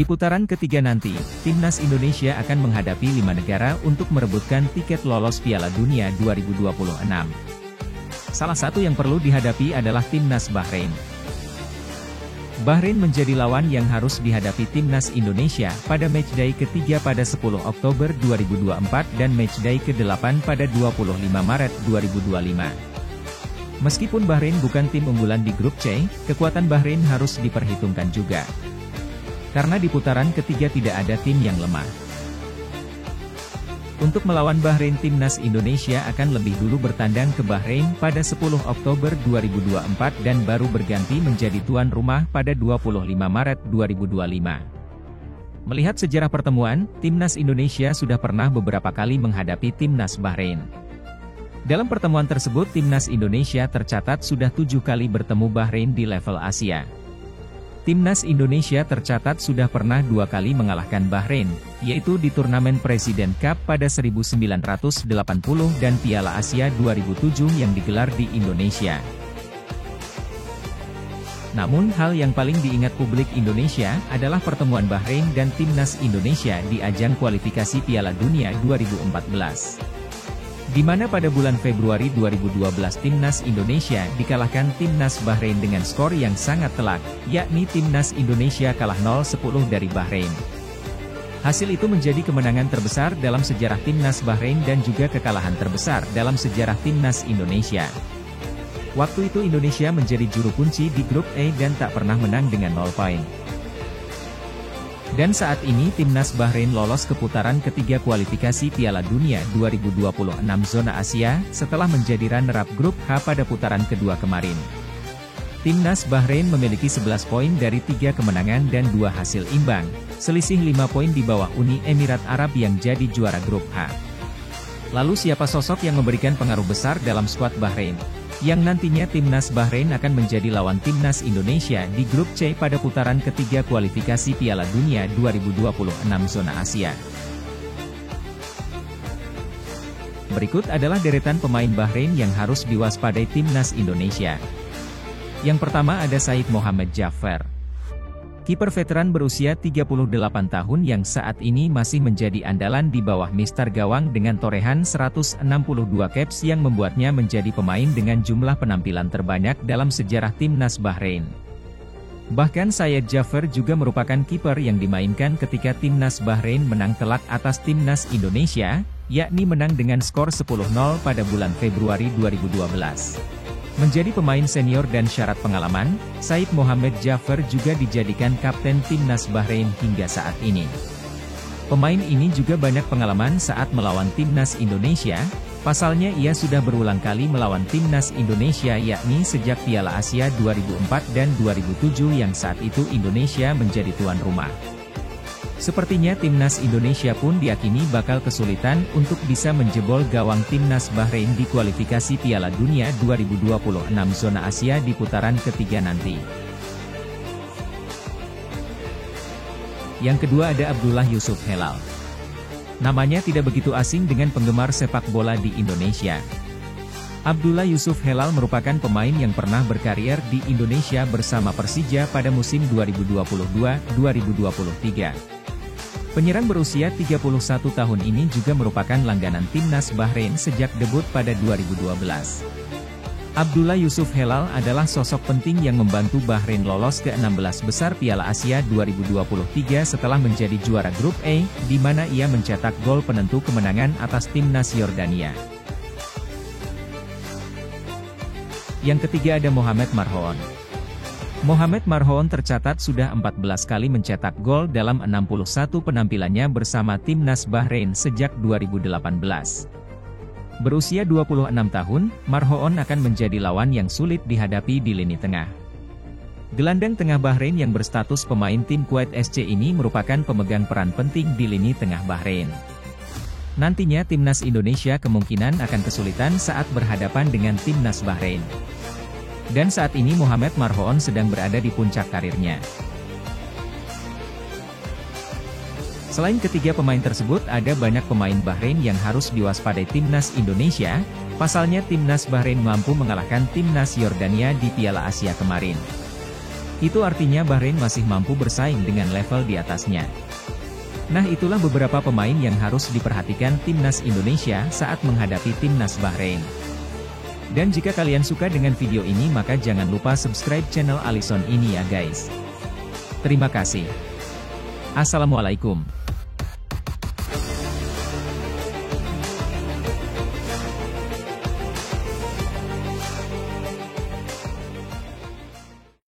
Di putaran ketiga nanti, timnas Indonesia akan menghadapi 5 negara untuk merebutkan tiket lolos Piala Dunia 2026. Salah satu yang perlu dihadapi adalah timnas Bahrain. Bahrain menjadi lawan yang harus dihadapi timnas Indonesia pada matchday ketiga pada 10 Oktober 2024 dan matchday ke-8 pada 25 Maret 2025. Meskipun Bahrain bukan tim unggulan di grup C, kekuatan Bahrain harus diperhitungkan juga. Karena di putaran ketiga tidak ada tim yang lemah. Untuk melawan Bahrain, timnas Indonesia akan lebih dulu bertandang ke Bahrain pada 10 Oktober 2024 dan baru berganti menjadi tuan rumah pada 25 Maret 2025. Melihat sejarah pertemuan, timnas Indonesia sudah pernah beberapa kali menghadapi timnas Bahrain. Dalam pertemuan tersebut, timnas Indonesia tercatat sudah 7 kali bertemu Bahrain di level Asia. Timnas Indonesia tercatat sudah pernah 2 kali mengalahkan Bahrain, yaitu di turnamen Presiden Cup pada 1980 dan Piala Asia 2007 yang digelar di Indonesia. Namun hal yang paling diingat publik Indonesia adalah pertemuan Bahrain dan timnas Indonesia di ajang kualifikasi Piala Dunia 2014. Di mana pada bulan Februari 2012 timnas Indonesia dikalahkan timnas Bahrain dengan skor yang sangat telak, yakni timnas Indonesia kalah 0-10 dari Bahrain. Hasil itu menjadi kemenangan terbesar dalam sejarah timnas Bahrain dan juga kekalahan terbesar dalam sejarah timnas Indonesia. Waktu itu Indonesia menjadi juru kunci di grup A dan tak pernah menang dengan 0 poin. Dan saat ini timnas Bahrain lolos ke putaran ketiga kualifikasi Piala Dunia 2026 zona Asia, setelah menjadi runner-up grup H pada putaran kedua kemarin. Timnas Bahrain memiliki 11 poin dari 3 kemenangan dan 2 hasil imbang, selisih 5 poin di bawah Uni Emirat Arab yang jadi juara grup H. Lalu siapa sosok yang memberikan pengaruh besar dalam skuad Bahrain? Yang nantinya timnas Bahrain akan menjadi lawan timnas Indonesia di grup C pada putaran ketiga kualifikasi Piala Dunia 2026 zona Asia. Berikut adalah deretan pemain Bahrain yang harus diwaspadai timnas Indonesia. Yang pertama ada Said Mohamed Jaffer. Kiper veteran berusia 38 tahun yang saat ini masih menjadi andalan di bawah mister gawang dengan torehan 162 caps yang membuatnya menjadi pemain dengan jumlah penampilan terbanyak dalam sejarah timnas Bahrain. Bahkan Said Jaffer juga merupakan kiper yang dimainkan ketika timnas Bahrain menang telak atas timnas Indonesia, yakni menang dengan skor 10-0 pada bulan Februari 2012. Menjadi pemain senior dan syarat pengalaman, Said Mohamed Jaffer juga dijadikan kapten timnas Bahrain hingga saat ini. Pemain ini juga banyak pengalaman saat melawan timnas Indonesia, pasalnya ia sudah berulang kali melawan timnas Indonesia yakni sejak Piala Asia 2004 dan 2007 yang saat itu Indonesia menjadi tuan rumah. Sepertinya timnas Indonesia pun diyakini bakal kesulitan untuk bisa menjebol gawang timnas Bahrain di kualifikasi Piala Dunia 2026 zona Asia di putaran ketiga nanti. Yang kedua ada Abdullah Yusuf Helal. Namanya tidak begitu asing dengan penggemar sepak bola di Indonesia. Abdullah Yusuf Helal merupakan pemain yang pernah berkarier di Indonesia bersama Persija pada musim 2022-2023. Penyerang berusia 31 tahun ini juga merupakan langganan timnas Bahrain sejak debut pada 2012. Abdullah Yusuf Helal adalah sosok penting yang membantu Bahrain lolos ke 16 besar Piala Asia 2023 setelah menjadi juara grup A, di mana ia mencetak gol penentu kemenangan atas timnas Yordania. Yang ketiga ada Mohamed Marhoon. Mohamed Marhoon tercatat sudah 14 kali mencetak gol dalam 61 penampilannya bersama timnas Bahrain sejak 2018. Berusia 26 tahun, Marhoon akan menjadi lawan yang sulit dihadapi di lini tengah. Gelandang tengah Bahrain yang berstatus pemain tim Kuwait SC ini merupakan pemegang peran penting di lini tengah Bahrain. Nantinya timnas Indonesia kemungkinan akan kesulitan saat berhadapan dengan timnas Bahrain. Dan saat ini Mohamed Marhoon sedang berada di puncak karirnya. Selain ketiga pemain tersebut, ada banyak pemain Bahrain yang harus diwaspadai timnas Indonesia, pasalnya timnas Bahrain mampu mengalahkan timnas Yordania di Piala Asia kemarin. Itu artinya Bahrain masih mampu bersaing dengan level di atasnya. Nah, itulah beberapa pemain yang harus diperhatikan timnas Indonesia saat menghadapi timnas Bahrain. Dan jika kalian suka dengan video ini maka jangan lupa subscribe channel Alisson ini ya guys. Terima kasih. Assalamualaikum.